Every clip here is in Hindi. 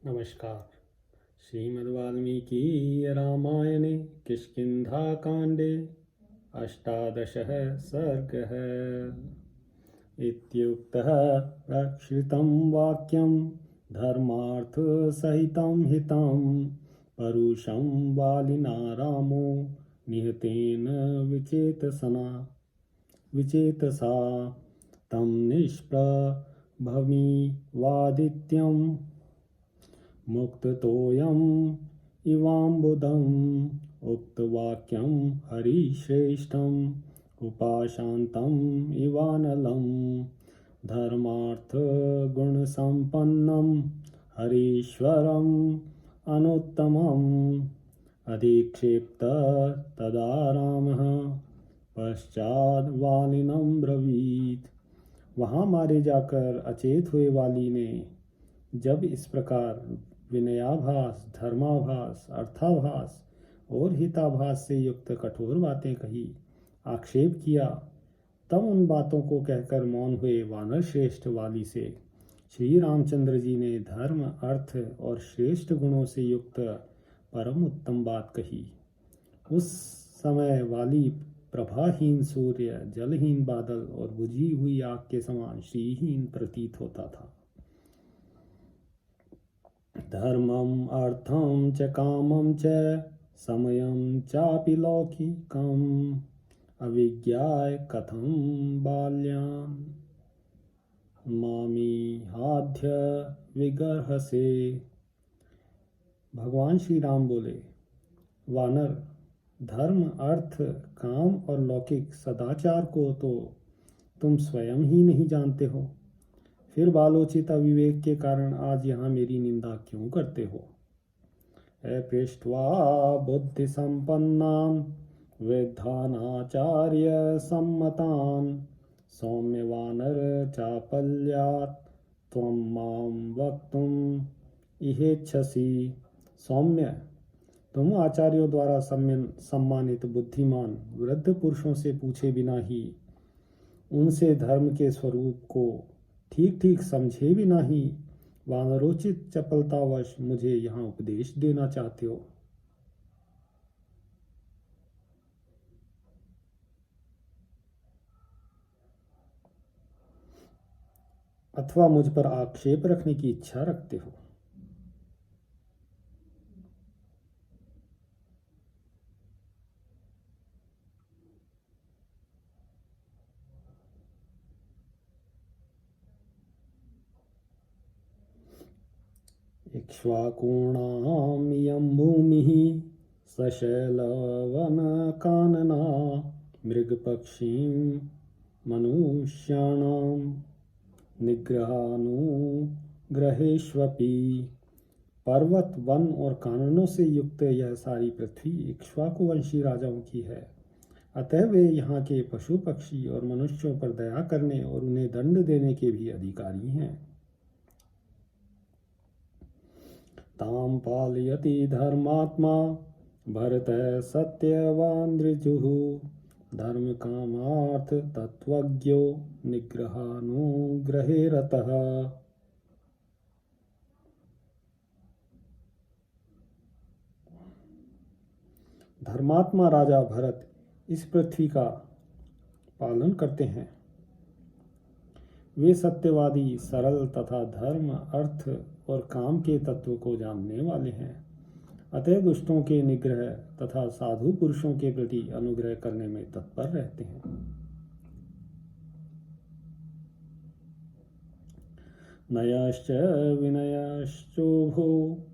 नमस्कार। श्रीमद्वाल्मीकि रामायणे किष्किन्धाकाण्डे अष्टादशः सर्गः। इत्युक्तः प्रक्षितं वाक्यं धर्मार्थसहितं हितं परुषं वालिना रामो निहतेन विचेतसा तं निष्प्रभमिवादित्यं मुक्ततोयम् इवाम्बुदम् उक्तवाक्यं हरिश्रेष्ठम् उपाशान्तम् इवानलं धर्मार्थगुणसम्पन्नं हरीश्वरम् अनुत्तमम् अधिक्षिप्त तदा रामः पश्चात् वालिनं ब्रवीत्। वहाँ मारे जाकर अचेत हुए वाली ने जब इस प्रकार विनयाभास, धर्माभास, अर्थाभास और हिताभास से युक्त कठोर बातें कही, आक्षेप किया, तब उन बातों को कहकर मौन हुए वानर श्रेष्ठ वाली से श्री रामचंद्र जी ने धर्म, अर्थ और श्रेष्ठ गुणों से युक्त परम उत्तम बात कही। उस समय वाली प्रभाहीन सूर्य, जलहीन बादल और बुझी हुई आग के समान श्रीहीन प्रतीत होता था। धर्मं अर्थं च कामं च समयं चापि लौकिकम् अविज्ञाय कथं बाल्यान् मामिहाध्य विगर्हसे। भगवान श्री राम बोले, वानर, धर्म, अर्थ, काम और लौकिक सदाचार को तो तुम स्वयं ही नहीं जानते हो, फिर बालोचित अविवेक के कारण आज यहाँ मेरी निंदा क्यों करते हो। पृष्ट्वा बुद्धि संपन्नान वृद्धानाचार्य सम्मतान सौम्य वानर चापल्यात् त्वं मां वक्तुम इहेच्छसि। सौम्य, तुम आचार्यों द्वारा सम्मानित बुद्धिमान वृद्ध पुरुषों से पूछे बिना ही, उनसे धर्म के स्वरूप को ठीक ठीक समझे बिना ही वानरोचित चपलतावश मुझे यहाँ उपदेश देना चाहते हो। अथवा मुझ पर आक्षेप रखने की इच्छा रखते हो। इक्ष्वाकूणामियं भूमिः सशैलवनकानना मृगपक्षीं मनुष्याणां निग्रहानुग्रहेष्वपि। पर्वत, वन और काननों से युक्त यह सारी पृथ्वी इक्ष्वाकुवंशी राजाओं की है, अतः वे यहाँ के पशु पक्षी और मनुष्यों पर दया करने और उन्हें दंड देने के भी अधिकारी हैं। तां पालयति धर्मात्मा भरतः सत्यवान् ऋजुः धर्म कामार्थ तत्वज्ञो निग्रहानुग्रहे रतः। धर्मात्मा राजा भरत इस पृथ्वी का पालन करते हैं। वे सत्यवादी, सरल तथा धर्म, अर्थ और काम के तत्व को जानने वाले हैं, अतः दुष्टों के निग्रह तथा साधु पुरुषों के प्रति अनुग्रह करने में तत्पर रहते हैं। नयश्च विनयश्चोभो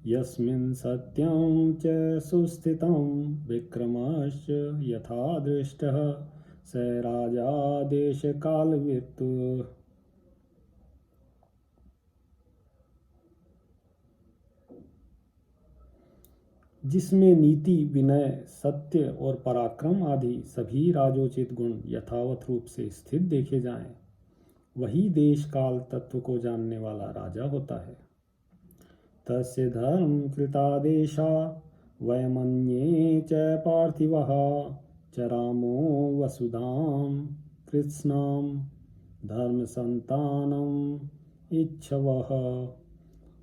यस्मिन् सत्यं च सुस्थितं विक्रमश्च यथा दृष्टः स राजा देशकालवित्। जिसमें नीति, विनय, सत्य और पराक्रम आदि सभी राजोचित गुण यथावत रूप से स्थित देखे जाएं, वही देश काल तत्व को जानने वाला राजा होता है। तस्य धर्म कृतादेशा वयमन्ये च पार्थिवः चरामो वसुधां कृत्स्नां धर्म संतानम इच्छवः।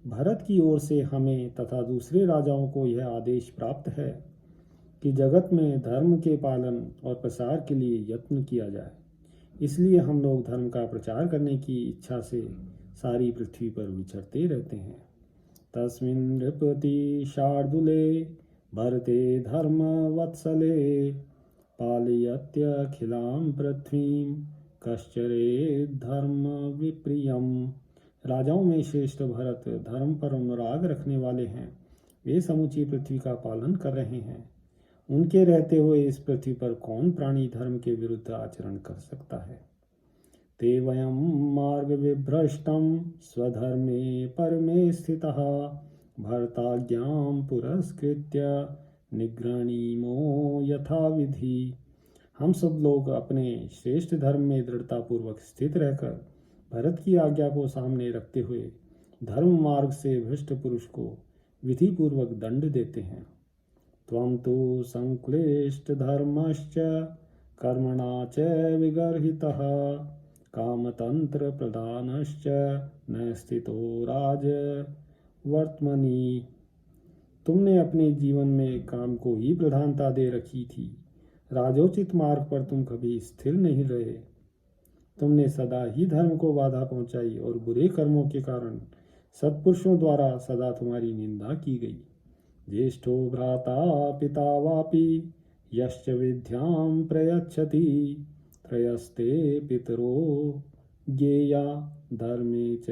भरत की ओर से हमें तथा दूसरे राजाओं को यह आदेश प्राप्त है कि जगत में धर्म के पालन और प्रसार के लिए यत्न किया जाए। इसलिए हम लोग धर्म का प्रचार करने की इच्छा से सारी पृथ्वी पर विचरते रहते हैं। तस्मिन् नृपति शार्दूले भरते धर्म वत्सले पालयत्यखिलां पृथ्वीं कश्चरेत् धर्म विप्रियम्। राजाओं में श्रेष्ठ भरत धर्म पर अनुराग रखने वाले हैं। वे समूची पृथ्वी का पालन कर रहे हैं। उनके रहते हुए इस पृथ्वी पर कौन प्राणी धर्म के विरुद्ध आचरण कर सकता है। ते वयं मार्ग विभ्रष्टं स्वधर्मे परमे स्थितः भरताज्ञां पुरस्कृत्य निगृणीमो यथा विधि। हम सब लोग अपने श्रेष्ठ धर्म में दृढ़तापूर्वक स्थित रहकर भरत की आज्ञा को सामने रखते हुए धर्म मार्ग से भ्रष्ट पुरुष को विधि पूर्वक दंड देते हैं। त्वं तु संक्लिष्ट धर्मश्च कर्मणा च विगर्हितः कामतंत्र प्रधानश्च न स्थितो राज वर्तमनि। तुमने अपने जीवन में काम को ही प्रधानता दे रखी थी। राजोचित मार्ग पर तुम कभी स्थिर नहीं रहे। तुमने सदा ही धर्म को बाधा पहुंचाई और बुरे कर्मों के कारण सत्पुरुषों द्वारा सदा तुम्हारी निंदा की गई। ज्येष्ठो भ्राता पिता वापि यश्च विद्यां प्रयच्छति त्रयस्ते पितरो ज्ञेया धर्मे च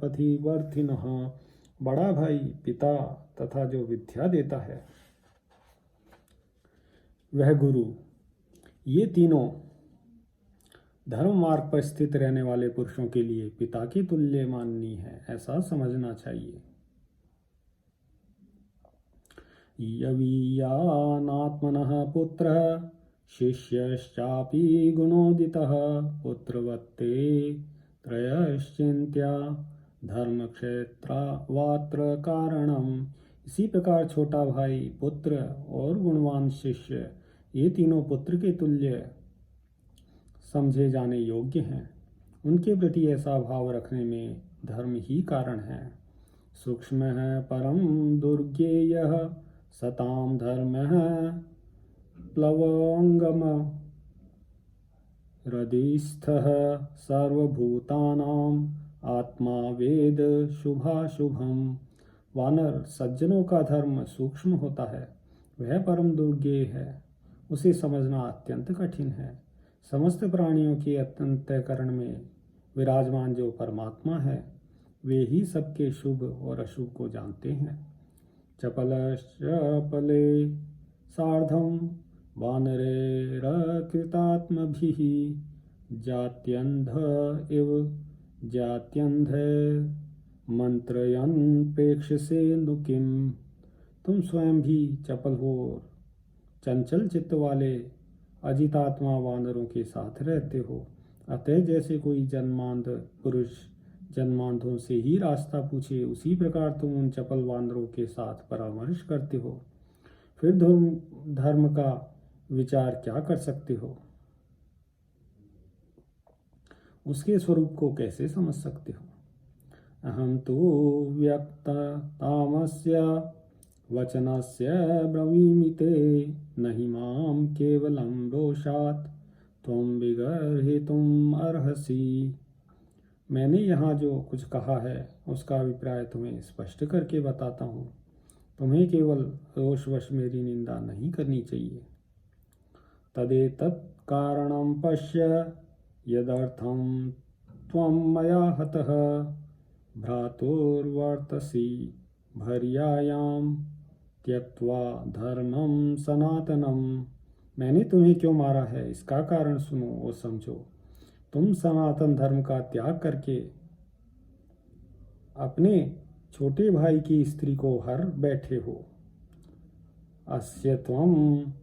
पथिवर्थिनः। बड़ा भाई, पिता तथा जो विद्या देता है वह गुरु, ये तीनों धर्म मार्ग पर स्थित रहने वाले पुरुषों के लिए पिता की तुल्य माननीय है, ऐसा समझना चाहिए। यवीयानात्मनः पुत्रः शिष्यश्चापि गुणोदितः पुत्रवत्ते त्रयश्चिन्त्या धर्मक्षेत्रवात्र कारणम्। इसी प्रकार छोटा भाई, पुत्र और गुणवान शिष्य, ये तीनों पुत्र के तुल्य समझे जाने योग्य हैं। उनके प्रति ऐसा भाव रखने में धर्म ही कारण है। सूक्ष्म है परम दुर्ज्ञेयः सताम धर्म प्लवंगम हृदिस्थः सर्वभूतानां आत्मा वेद शुभाशुभम। वानर, सज्जनों का धर्म सूक्ष्म होता है, वह परम दुर्ज्ञेय है, उसे समझना अत्यंत कठिन है। समस्त प्राणियों के अंतःकरण में विराजमान जो परमात्मा है, वे ही सबके शुभ और अशुभ को जानते हैं। चपलश्चपले सार्धं वानरैरकृतात्मभिः जात्यन्ध इव जात्यन्ध मंत्रयन् प्रेक्षसे नु किम। तुम स्वयं भी चपल हो, चंचल चित्त वाले अजितात्मा वानरों के साथ रहते हो। अतः जैसे कोई जन्मांध पुरुष जन्मांधों से ही रास्ता पूछे, उसी प्रकार तुम उन चपल वानरों के साथ परामर्श करते हो। फिर धर्म का विचार क्या कर सकते हो? उसके स्वरूप को कैसे समझ सकते हो? अहं तु व्यक्ततामस्य वचनस्य ब्रवीमि ते नहि मां केवलं रोषात् त्वं विगर्हितुम् अर्हसि। मैंने यहाँ जो कुछ कहा है उसका अभिप्राय तुम्हें स्पष्ट करके बताता हूँ। तुम्हें केवल रोषवश मेरी निंदा नहीं करनी चाहिए। तदेतत् कारणं पश्य यदर्थं त्वं मया हतः भ्रातुर्वर्तसि भर्यायां त्यक्त्वा धर्मं सनातनम। मैंने तुम्हें क्यों मारा है, इसका कारण सुनो और समझो। तुम सनातन धर्म का त्याग करके अपने छोटे भाई की स्त्री को हर बैठे हो। अस्य त्वं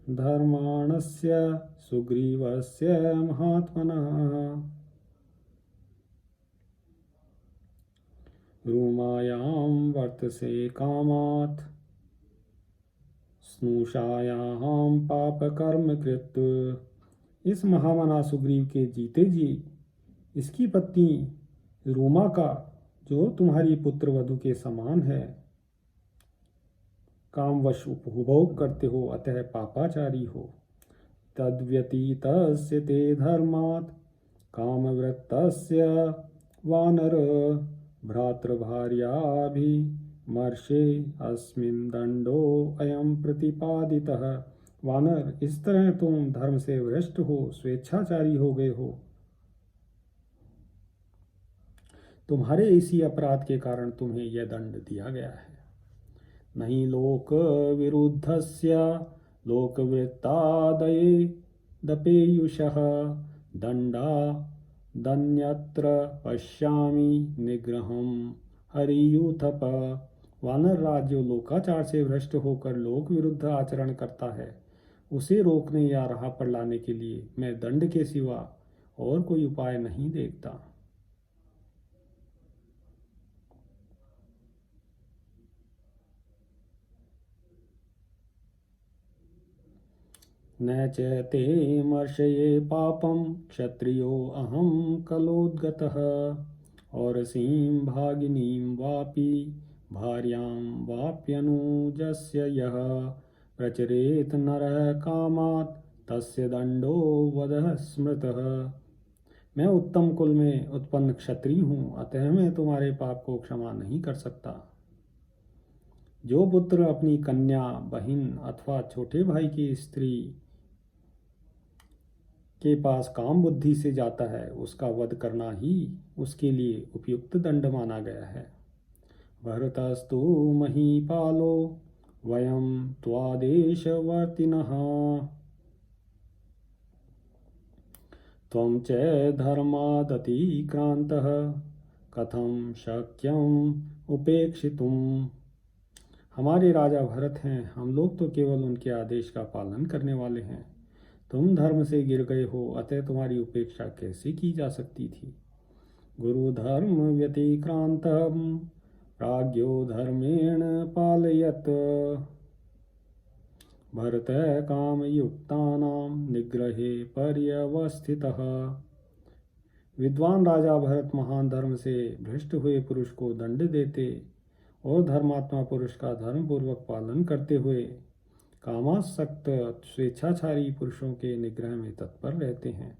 धर्माणस्य सुग्रीवस्य महात्मनः रूमायां वर्तसे कामात् स्नुषायां पापकर्म कृत। इस महामना सुग्रीव के जीते जी इसकी पत्नी रूमा का जो तुम्हारी पुत्र वधु के समान है, कामवश उपभोग करते हो, अतः पापाचारी हो। तद्व्यतीतस्य ते धर्मात् कामवृत्तस्य वानर भ्रातृभार्याभिमर्शे अस्मिन् दंडो अयम प्रतिपादितः। वानर, इस तरह तुम धर्म से भ्रष्ट हो, स्वेच्छाचारी हो गए हो। तुम्हारे इसी अपराध के कारण तुम्हें यह दंड दिया गया है। नहीं लोक विरुद्धस्य लोकवृत्तादये दपेयुषः दंडा दन्यत्र पश्यामि निग्रहम हरियूथप। वानर राज जो लोकाचार से भ्रष्ट होकर लोक विरुद्ध आचरण करता है, उसे रोकने या राह पर लाने के लिए मैं दंड के सिवा और कोई उपाय नहीं देखता। न च ते मर्शये पापं क्षत्रियो अहं कलोद्गतः। और सीं भागिनीं वापि भार्यां वाप्यनुजस्य यः प्रचरेत नरः कामात् तस्य दंडो वधः स्मृतः। मैं उत्तम कुल में उत्पन्न क्षत्रिय हूँ, अतः मैं तुम्हारे पाप को क्षमा नहीं कर सकता। जो पुत्र अपनी कन्या, बहन अथवा छोटे भाई की स्त्री के पास काम बुद्धि से जाता है, उसका वध करना ही उसके लिए उपयुक्त दंड माना गया है। भरतस्तु महीपालो वयम त्वादेशवर्तिनः त्वं च धर्मादतिक्रान्तः कथं शक्यं उपेक्षितुम्। हमारे राजा भरत हैं, हम लोग तो केवल उनके आदेश का पालन करने वाले हैं। तुम धर्म से गिर गए हो, अतः तुम्हारी उपेक्षा कैसे की जा सकती थी। गुरु धर्म व्यतिक्रांतम प्राज्ञो धर्मेण पालयत भरत कामयुक्तानां निग्रहे पर्यवस्थितः। विद्वान राजा भरत महान धर्म से भ्रष्ट हुए पुरुष को दंड देते और धर्मात्मा पुरुष का धर्मपूर्वक पालन करते हुए कामासक्त स्वेच्छाचारी पुरुषों के निग्रह में तत्पर रहते हैं।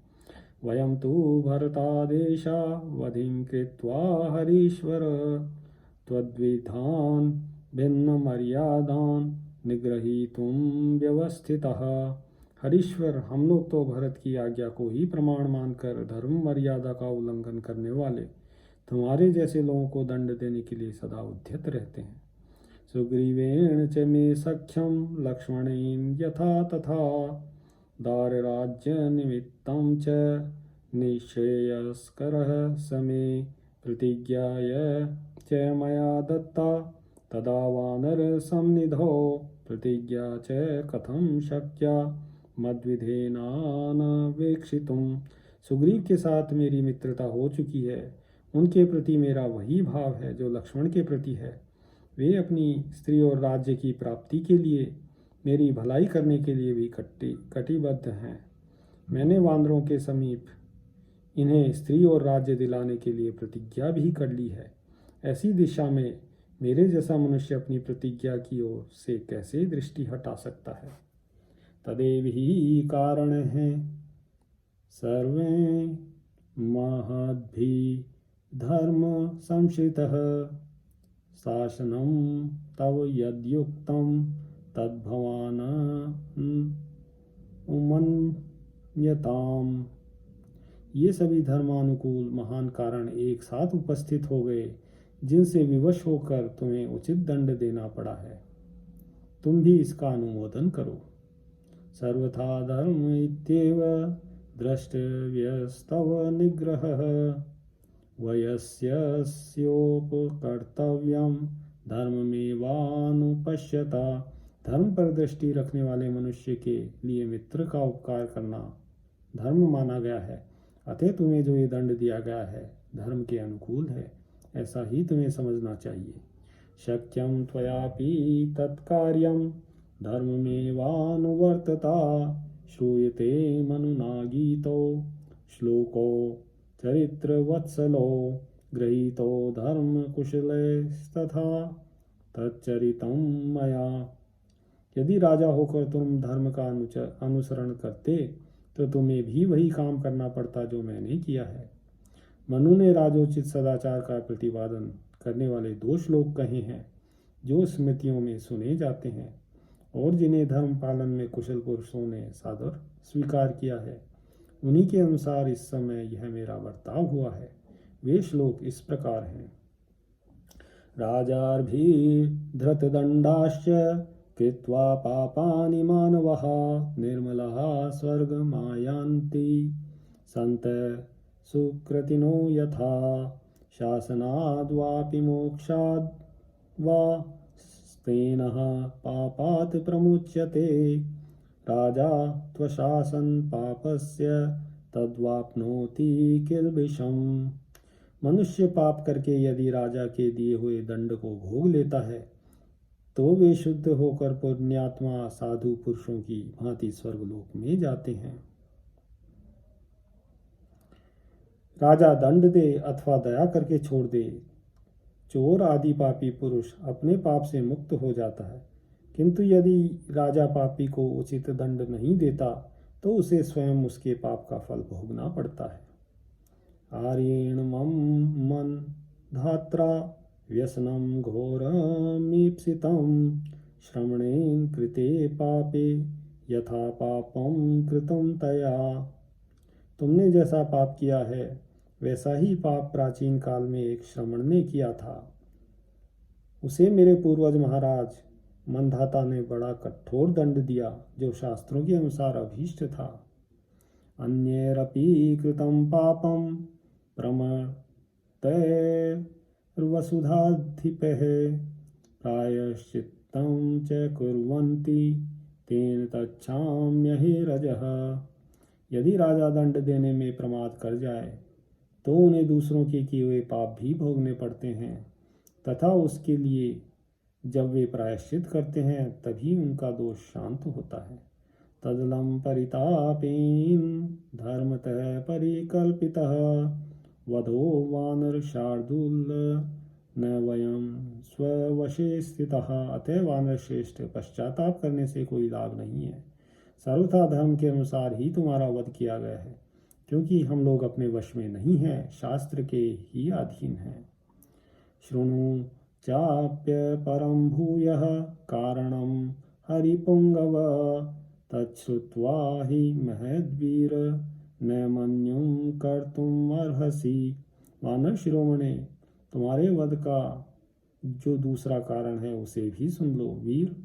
वयम तु भरतादेशा वधिं कृत्वा हरीश्वर त्वद्विधान भिन्न मर्यादान निग्रहीतुं व्यवस्थितः। हरीश्वर, हम लोग तो भरत की आज्ञा को ही प्रमाण मानकर धर्म मर्यादा का उल्लंघन करने वाले तुम्हारे जैसे लोगों को दंड देने के लिए सदा उद्यत रहते हैं। सुग्रीवेण च मे सख्यं लक्ष्मणेन यथा तथा दारराज्य निमित्तं च निःश्रेयस्करः समे प्रतिज्ञाय च मया दत्ता तदा वानर संनिधौ प्रतिज्ञा च कथं शक्या मद्विधेनानवेक्षितुम्। सुग्रीव के साथ मेरी मित्रता हो चुकी है, उनके प्रति मेरा वही भाव है जो लक्ष्मण के प्रति है। वे अपनी स्त्री और राज्य की प्राप्ति के लिए मेरी भलाई करने के लिए भी कटिबद्ध हैं। मैंने वानरों के समीप इन्हें स्त्री और राज्य दिलाने के लिए प्रतिज्ञा भी कर ली है। ऐसी दिशा में मेरे जैसा मनुष्य अपनी प्रतिज्ञा की ओर से कैसे दृष्टि हटा सकता है। तदेव ही कारण है सर्वे महद्भि धर्म संश्रितः शासनं तव यद्युक्तं तद्भवान् उमन्यताम्। ये सभी धर्मानुकूल महान कारण एक साथ उपस्थित हो गए, जिनसे विवश होकर तुम्हें उचित दंड देना पड़ा है। तुम भी इसका अनुमोदन करो। सर्वथा धर्म इत्येव द्रष्टव्यस्तव निग्रहः वयस्योपकर्तव्यं धर्ममेवानुपश्यता। धर्म पर दृष्टि रखने वाले मनुष्य के लिए मित्र का उपकार करना धर्म माना गया है, अतः तुम्हें जो ये दंड दिया गया है धर्म के अनुकूल है, ऐसा ही तुम्हें समझना चाहिए। शक्यं त्वयापि तत्कार्यं धर्ममेवानुवर्तता श्रूयते मनुना गीतो श्लोको चरित्रवत्सलो गृहीतो धर्म कुशलस्तथा तच्चरितं मया। यदि राजा होकर तुम धर्म का अनुसरण करते तो तुम्हें भी वही काम करना पड़ता जो मैंने किया है। मनु ने राजोचित सदाचार का प्रतिपादन करने वाले दो श्लोक कहे हैं जो स्मृतियों में सुने जाते हैं और जिन्हें धर्म पालन में कुशल पुरुषों ने सादर स्वीकार किया है। उन्हीं के अनुसार इस समय यह मेरा बर्ताव हुआ है। वे श्लोक इस प्रकार हैं। राजार्भिर्धृतदण्डाश्च कृत्वा पापानि मानवः निर्मलः स्वर्गमायान्ति सन्तः सुकृतिनो यथा शासनाद्वापि मोक्षाद् वा स्तेनः पापात् प्रमुच्यते राजा त्वशासन पापस्य तद्वाप्नोति किल्बिषम्। मनुष्य पाप करके यदि राजा के दिए हुए दंड को भोग लेता है तो वे शुद्ध होकर पुण्यात्मा साधु पुरुषों की भांति स्वर्गलोक में जाते हैं। राजा दंड दे अथवा दया करके छोड़ दे, चोर आदि पापी पुरुष अपने पाप से मुक्त हो जाता है। किंतु यदि राजा पापी को उचित दंड नहीं देता तो उसे स्वयं उसके पाप का फल भोगना पड़ता है। आर्येण मम मन धात्रा व्यसनम घोरमीप्सितं श्रवणेन कृते पापे यथा पापम कृतं तया। तुमने जैसा पाप किया है वैसा ही पाप प्राचीन काल में एक श्रमण ने किया था। उसे मेरे पूर्वज महाराज मनधाता ने बड़ा कठोर दंड दिया जो शास्त्रों के अनुसार अभीष्ट था। अन्यैरपि कृतं पापं प्रमर्तैर्वसुधाधिपः प्रायश्चित्तं च कुर्वन्ति तेन तच्छाम्यहिरजः। यदि राजा दंड देने में प्रमाद कर जाए तो उन्हें दूसरों के किए हुए पाप भी भोगने पड़ते हैं तथा उसके लिए जब वे प्रायश्चित करते हैं तभी उनका दोष शांत होता है। तदलं परितापेन धर्मतः परिकल्पितः वधो वानर शार्दूल न वयम स्ववशे स्थितः। अतः वानर श्रेष्ठ, पश्चाताप करने से कोई लाभ नहीं है। सर्वथा धर्म के अनुसार ही तुम्हारा वध किया गया है, क्योंकि हम लोग अपने वश में नहीं हैं, शास्त्र के ही अधीन हैं। शृणु चाप्य परम भूयः कारणम हरिपुंगव तच्छ्रुत्वा हि महद्वीर न मन्युं कर्तुम अर्हसि। वानर शिरोमणे, तुम्हारे वध का जो दूसरा कारण है उसे भी सुन लो। वीर,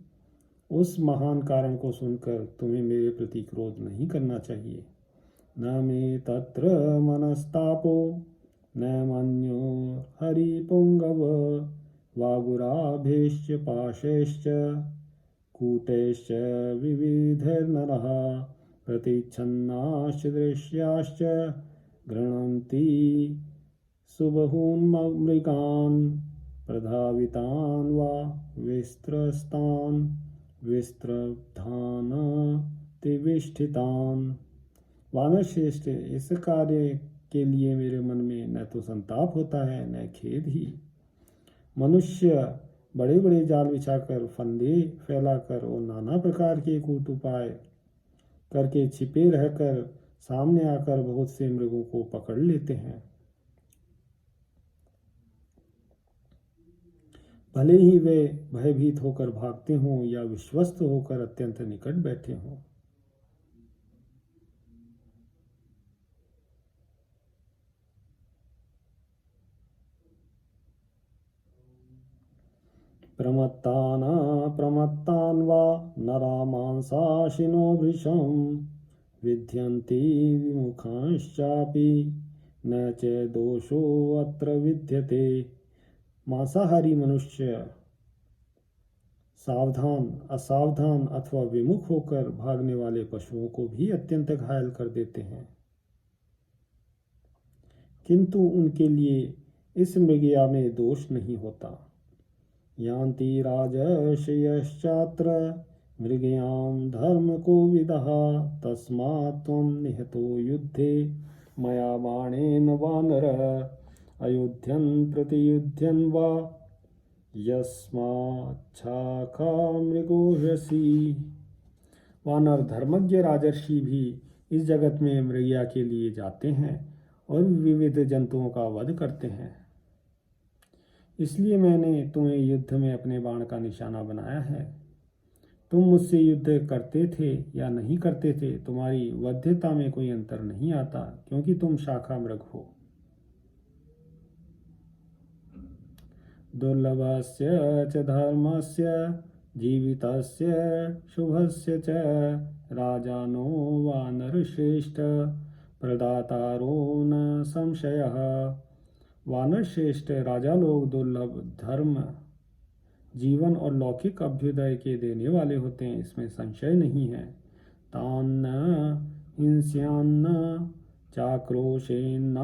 उस महान कारण को सुनकर तुम्हें मेरे प्रति क्रोध नहीं करना चाहिए। न मे तत्र मनस्तापो न मन्यो हरिपुंगव वागुराभेश्च पाशैश्च कूटैश्च विविधैर्नरः प्रतिच्छन्नाश्च दृश्याश्च गृह्णन्ति सुबहून् मृगान् प्रधावितान् वा विस्त्रस्तान् विस्त्रब्धान् तिविष्ठितान्। वानर श्रेष्ठ, इस कार्य के लिए मेरे मन में न तो संताप होता है न खेद ही। मनुष्य बड़े बड़े जाल बिछाकर, फंदे फैलाकर और नाना प्रकार के कूट उपाय करके छिपे रहकर सामने आकर बहुत से मृगों को पकड़ लेते हैं। भले ही वे भयभीत होकर भागते हों या विश्वस्त होकर अत्यंत निकट बैठे हों। प्रमत्तान् वा नरा मांसाशिनो वृषं विध्यन्ति विमुखांश्चापि न च दोषो अत्र विद्यते। मांसाहारी मनुष्य सावधान, असावधान अथवा विमुख होकर भागने वाले पशुओं को भी अत्यंत घायल कर देते हैं, किंतु उनके लिए इस मृगया में दोष नहीं होता। यान्ति राजर्षयश्चात्र मृगयां धर्मकोविदः तस्मात् त्वं निहतो युद्धे मया बाणेन वानर अयुध्यन् प्रतियुध्यन् वा यस्माच्छाखामृगोषसि। वानर धर्मज्ञ राजर्षि भी इस जगत में मृगया के लिए जाते हैं और विविध जंतुओं का वध करते हैं। इसलिए मैंने तुम्हें युद्ध में अपने बाण का निशाना बनाया है। तुम मुझसे युद्ध करते थे या नहीं करते थे, तुम्हारी वध्यता में कोई अंतर नहीं आता, क्योंकि तुम शाखा मृग हो। दुर्लभस्य च धर्मस्य जीवितस्य शुभस्य च राजानो वानरश्रेष्ठ प्रदातारो न संशयः। वानर श्रेष्ठ राजा लोग दुर्लभ धर्म, जीवन और लौकिक अभ्युदय के देने वाले होते हैं, इसमें संशय नहीं है। तान्न हिंस्यान्न चाक्रोशेन्न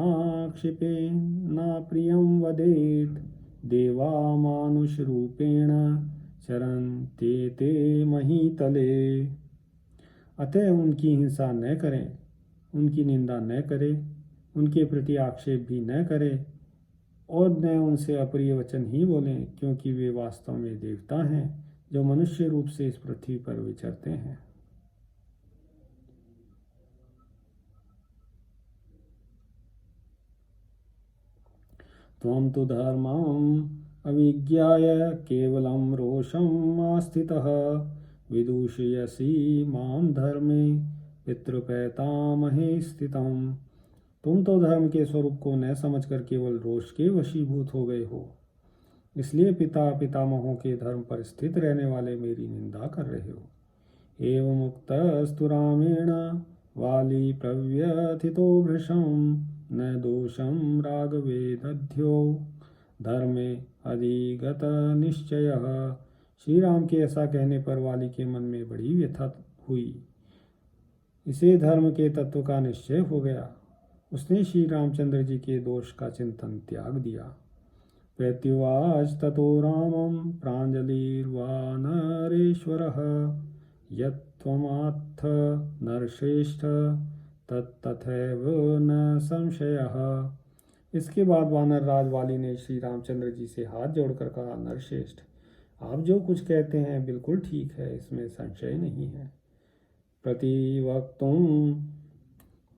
क्षिपेन्न प्रियं वदेत् देवा मानुष रूपेण चरन्ते ते महीतले। अतः उनकी हिंसा न करें, उनकी निंदा न करें, उनके प्रति आक्षेप भी न करें और न उनसे अप्रिय वचन ही बोलें, क्योंकि वे वास्तव में देवता हैं जो मनुष्य रूप से इस पृथ्वी पर विचरते हैं। त्वं तु धर्मम् अविज्ञाय केवलं रोषम् आस्थितः विदूषयसि मां धर्मे पितृपैतामहे स्थितम्। तुम तो धर्म के स्वरूप को न समझकर केवल रोष के वशीभूत हो गए हो, इसलिए पिता पितामहों के धर्म पर स्थित रहने वाले मेरी निंदा कर रहे हो। एवं मुक्तस्तु रामेण वाली प्रव्यथितो भृशं न दोषं राघवे दध्यो धर्मे अधिगत निश्चयः। श्री राम के ऐसा कहने पर वाली के मन में बड़ी व्यथा हुई। इसे धर्म के तत्व का निश्चय हो गया। उसने श्री रामचंद्र जी के दोष का चिंतन त्याग दिया। प्रत्युवाच ततो रामं प्राञ्जलिर्वानरेश्वरः यत्त्वमात्थ नरश्रेष्ठ तत्तथैव न संशयः। इसके बाद वानर राज वाली ने श्री रामचंद्र जी से हाथ जोड़कर कहा, नरश्रेष्ठ, आप जो कुछ कहते हैं बिल्कुल ठीक है, इसमें संशय नहीं है। प्रतिवक्तुं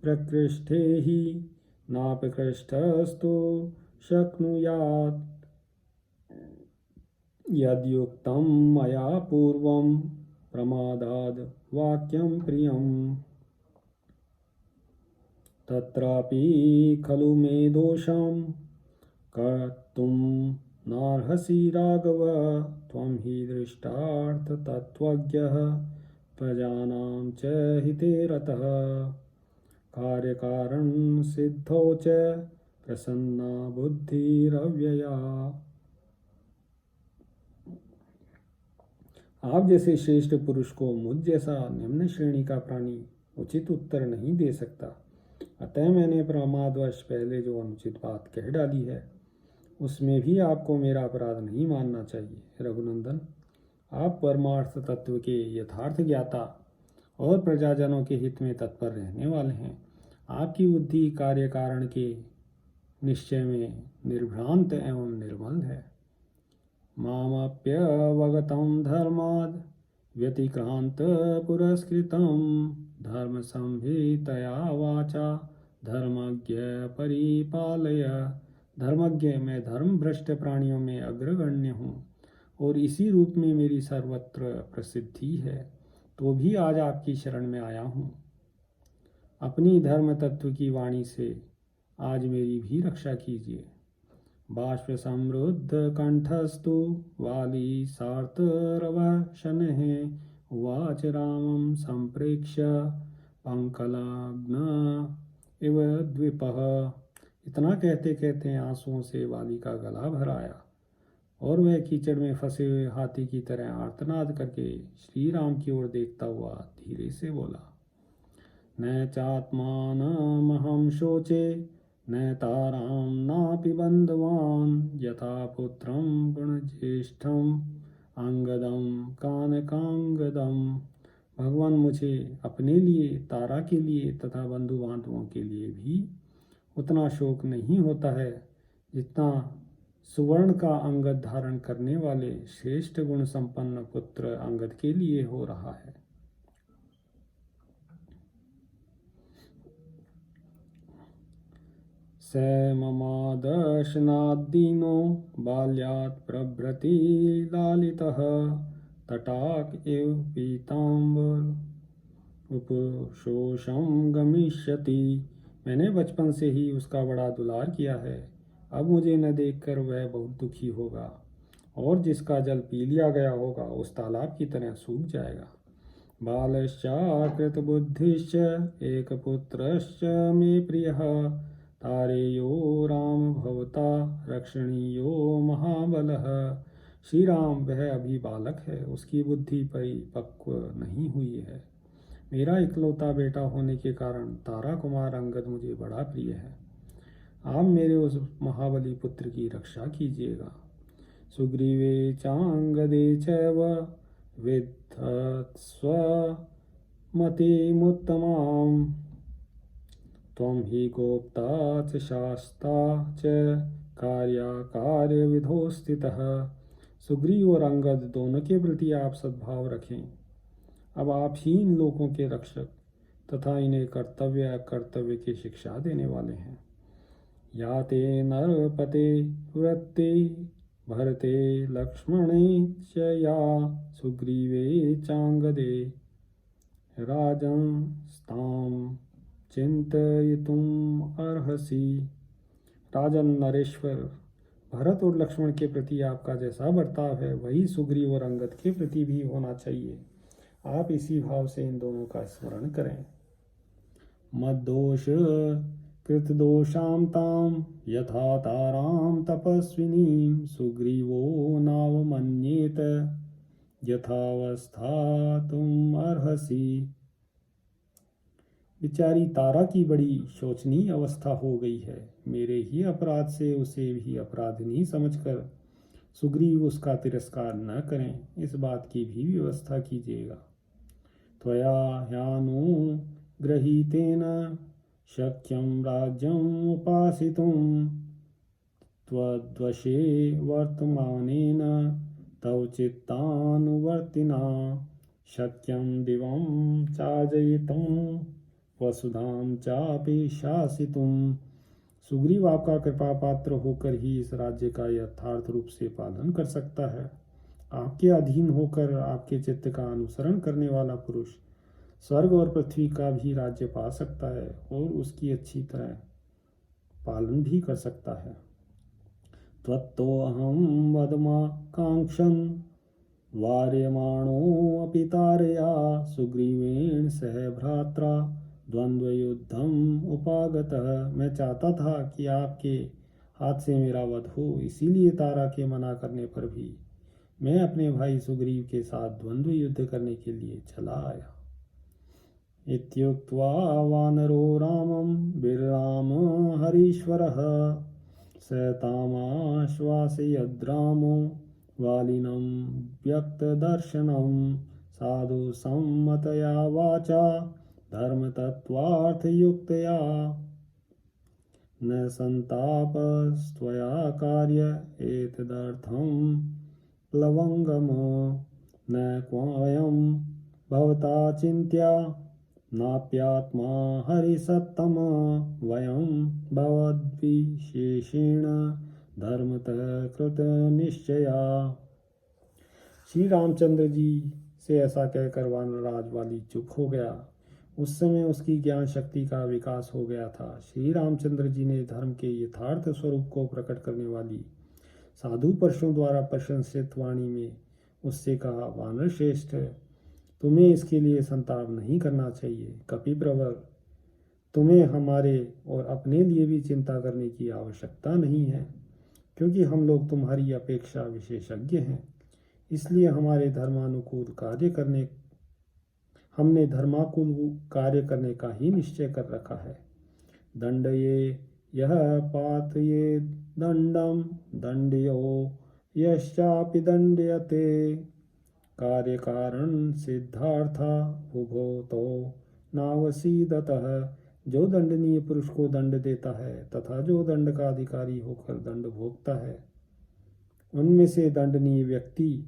प्रकृष्टे हि नापकृष्टस्तु शक्नुयात् यद्युक्तं मया पूर्वं प्रमादाद् वाक्यं प्रियम्। तत्रापि खलु मे दोषं कर्तुं नार्हसि राघव, त्वं हि दृष्टार्थतत्त्वज्ञः प्रजानां च हिते रतः कार्यकारण सिद्धौ च प्रसन्ना बुद्धिरव्यया। आप जैसे श्रेष्ठ पुरुष को मुझ जैसा निम्न श्रेणी का प्राणी उचित उत्तर नहीं दे सकता, अतः मैंने प्रमादवश पहले जो अनुचित बात कह डाली है उसमें भी आपको मेरा अपराध नहीं मानना चाहिए। रघुनंदन, आप परमार्थ तत्व के यथार्थ ज्ञाता और प्रजाजनों के हित में तत्पर रहने वाले हैं। आपकी बुद्धि कार्य कारण के निश्चय में निर्भ्रांत एवं निर्मल है। मामप्यवगतं धर्माद् व्यतिक्रांत पुरस्कृतं धर्म संहितया वाचा धर्मज्ञ परिपालय। धर्मज्ञ, मैं धर्म भ्रष्ट प्राणियों में अग्रगण्य हूँ और इसी रूप में मेरी सर्वत्र प्रसिद्धि है, तो भी आज आपकी शरण में आया हूँ। अपनी धर्म तत्व की वाणी से आज मेरी भी रक्षा कीजिए। बाष्प समृद्ध कंठस्तु वाली सार्तरवः शनैः उवाच रामं संप्रेक्ष्य पंकलग्न इव द्विपः। इतना कहते कहते आंसुओं से वाली का गला भर आया और वह कीचड़ में फंसे हुए हाथी की तरह आर्तनाद करके श्री राम की ओर देखता हुआ धीरे से बोला, न चात्मानमहं शोचे न तारां नापि बन्धवान् यथा पुत्रं गुणज्येष्ठं अंगदं कानकांगदं। भगवान, मुझे अपने लिए, तारा के लिए तथा बंधु बांधवों के लिए भी उतना शोक नहीं होता है जितना सुवर्ण का अंगद धारण करने वाले श्रेष्ठ गुण संपन्न पुत्र अंगद के लिए हो रहा है। स ममादर्शनाद्दीनो बाल्यात् प्रभृति लालितः तटाक इव पीताम्बर उपशोषम गमिष्यति। मैंने बचपन से ही उसका बड़ा दुलार किया है, अब मुझे न देखकर वह बहुत दुखी होगा और जिसका जल पी लिया गया होगा उस तालाब की तरह सूख जाएगा। बालश्चाकृत बुद्धिश्च एक पुत्रश्च मे प्रियः तारेयो राम भवता रक्षणीयो महाबलः। श्री राम वह अभी बालक है, उसकी बुद्धि परिपक्व नहीं हुई है। मेरा इकलौता बेटा होने के कारण तारा कुमार अंगद मुझे बड़ा प्रिय है। आप मेरे उस महाबली पुत्र की रक्षा कीजिएगा। सुग्रीवे चांगदे चैव विद्धत्स्व मतिमुत्तमाम् त्वं हि गोप्ता च शास्ता च कार्याकार्यविधौ स्थितः। सुग्रीव और अंगद दोनों के प्रति आप सद्भाव रखें। अब आप ही इन लोगों के रक्षक तथा इन्हें कर्तव्य अकर्तव्य की शिक्षा देने वाले हैं। या ते नरपते वृत्ते भरते लक्ष्मणे च या सुग्रीवे चांगदे राजंस्तां चिंतयितुम अर्हसि। राजन नरेश्वर, भरत और लक्ष्मण के प्रति आपका जैसा बर्ताव है वही सुग्रीव और अंगद के प्रति भी होना चाहिए। आप इसी भाव से इन दोनों का स्मरण करें। मद्दोष कृतदोषां तां यथा तारां तपस्विनीं सुग्रीवो नावमन्येत यथावस्थातुम अर्हसि। बेचारी तारा की बड़ी शोचनीय अवस्था हो गई है, मेरे ही अपराध से उसे भी अपराधिनी समझकर सुग्रीव उसका तिरस्कार न करें, इस बात की भी व्यवस्था कीजिएगा। त्वया ह्यानुगृहीतेन शक्यं राज्यम् उपासितुं त्वद्वशे वर्तमानेन तव चित्तानुवर्तिना शक्यं दिवं चार्जयितुं वसुधां चापि शासितुं। सुग्रीव आपका कृपा पात्र होकर ही इस राज्य का यथार्थ रूप से पालन कर सकता है। आपके अधीन होकर आपके चित्त का अनुसरण करने वाला पुरुष स्वर्ग और पृथ्वी का भी राज्य पा सकता है और उसकी अच्छी तरह पालन भी कर सकता है। त्वत्तो अहं वदमाकांक्षन् वार्यमाणोऽपि तारया सुग्रीवेण सह भ्रात्रा द्वंद्वयुद्धम उपागतः। मैं चाहता था कि आपके हाथ से मेरा वध हो, इसीलिए तारा के मना करने पर भी मैं अपने भाई सुग्रीव के साथ द्वंद्व युद्ध करने के लिए चला आया। इत्युक्त्वा वानरो रामं विराम हरीश्वरः स तामाश्वासयद्रामो वालिनं व्यक्तदर्शनं साधु सम्मतया वाचा धर्मतत्त्वार्थयुक्तया न संतापस्त्वया कार्य एतदर्थं प्लवंगम न क्वयं भवता चिन्त्या नाप्यात्मा हरिसत्तम वयं भवद्विशेषेण धर्मतः कृत निश्चया। श्री रामचंद्र जी से ऐसा कहकर वानरराज वाली चुप हो गया। उस समय उसकी ज्ञान शक्ति का विकास हो गया था। श्री रामचंद्र जी ने धर्म के यथार्थ स्वरूप को प्रकट करने वाली साधु पुरुषों द्वारा प्रशंसित वाणी में उससे कहा, वानर श्रेष्ठ, तुम्हें इसके लिए संताप नहीं करना चाहिए। कपिप्रवर, तुम्हें हमारे और अपने लिए भी चिंता करने की आवश्यकता नहीं है, क्योंकि हम लोग तुम्हारी अपेक्षा विशेषज्ञ हैं। इसलिए हमने धर्मानुकूल कार्य करने का ही निश्चय कर रखा है। दंडये यह पातये दंडम दंडयो यश्चापि दंडयते कार्य कारण सिद्धार्था उभो तो नावसीदतः जो दंडनीय पुरुष को दंड देता है तथा जो दंड का अधिकारी होकर दंड भोगता है, उनमें से दंडनीय व्यक्ति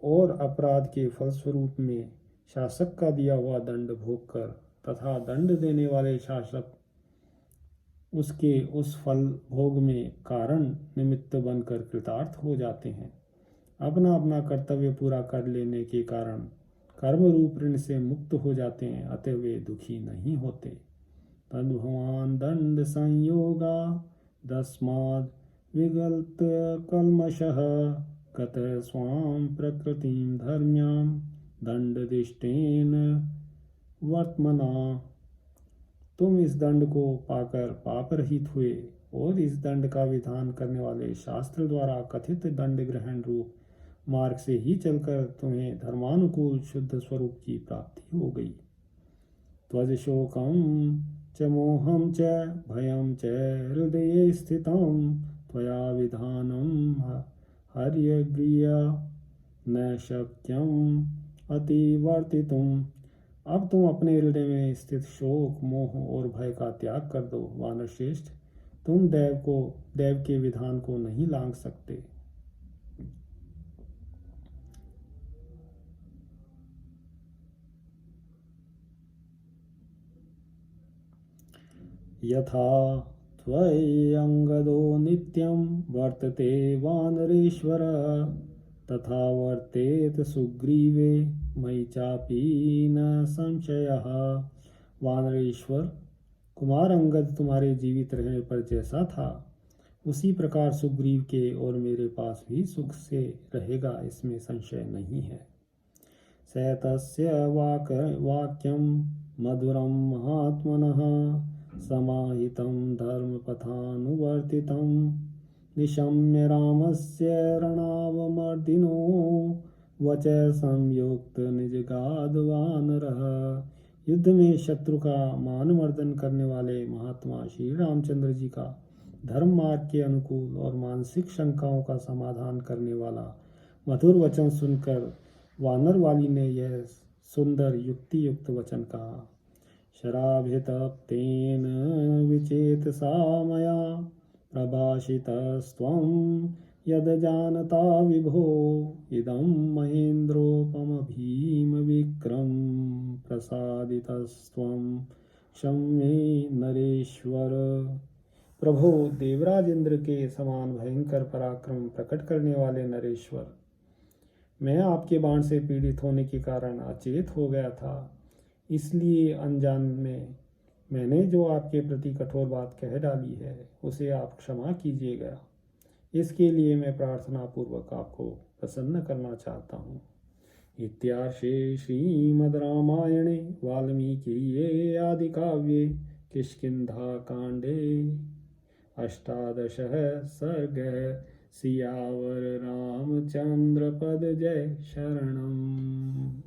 और अपराध के फलस्वरूप में शासक का दिया हुआ दंड भोगकर तथा दंड देने वाले शासक उसके उस फल भोग में कारण निमित्त बनकर कृतार्थ हो जाते हैं। अपना अपना कर्तव्य पूरा कर लेने के कारण कर्म रूप ऋण से मुक्त हो जाते हैं, अतः वे दुखी नहीं होते। तद्भवान दंड संयोगा दस्माद विगलित कल्मषः गत स्वाम प्रकृतिम धर्म्याम दंडदिष्टेन वर्तमना। तुम इस दंड को पाकर पाप रहित हुए और इस दंड का विधान करने वाले शास्त्र द्वारा कथित दंड ग्रहण रूप मार्ग से ही चलकर तुम्हें धर्मानुकूल शुद्ध स्वरूप की प्राप्ति हो गई। त्वज शोकम च मोहम च भयम च हृदये स्थितम त्वया विधानम हर्यगृह्य न शक्यम अतिवर्तितुम। अब तुम अपने हृदय में स्थित शोक मोह और भय का त्याग कर दो। वानर श्रेष्ठ, तुम देव के विधान को नहीं लांघ सकते। यथा त्वय्यंगदो नित्यं वर्तते वानरेश्वर तथा वर्तेत सुग्रीवे मयि चापि न संशयः। वानरेश्वर, कुमार अंगद तुम्हारे जीवित रहने पर जैसा था उसी प्रकार सुग्रीव के और मेरे पास भी सुख से रहेगा, इसमें संशय नहीं है। सैतस्य वाक्यं मधुरं महात्मनः समाहितं धर्मपथानुवर्तितं निशम्य रामस्य रणावमर्दिनो वच संयुक्त निजगादवानरः। युद्ध में शत्रु का मानमर्दन करने वाले महात्मा श्री रामचंद्र जी का धर्म मार्ग के अनुकूल और मानसिक शंकाओं का समाधान करने वाला मधुर वचन सुनकर वानर वाली ने यह सुंदर युक्ति युक्त वचन कहा। शराभितप्तेन विचेतसा मया प्रभाषितस्त्वं यद जानता विभो इदं महेन्द्रोपम भीम विक्रम प्रसादितस्त्वं क्षम्ये नरेश्वर। प्रभो, देवराज इंद्र के समान भयंकर पराक्रम प्रकट करने वाले नरेश्वर, मैं आपके बाण से पीड़ित होने के कारण अचेत हो गया था, इसलिए अनजान में मैंने जो आपके प्रति कठोर बात कह डाली है उसे आप क्षमा कीजिएगा। इसके लिए मैं प्रार्थना पूर्वक आपको प्रसन्न करना चाहता हूँ। इत्यार्षे श्रीमद् रामायणे वाल्मीकिये आदिकाव्ये किष्किन्धाकाण्डे 18 सर्गः। सियावर रामचंद्र पद जय शरणम्।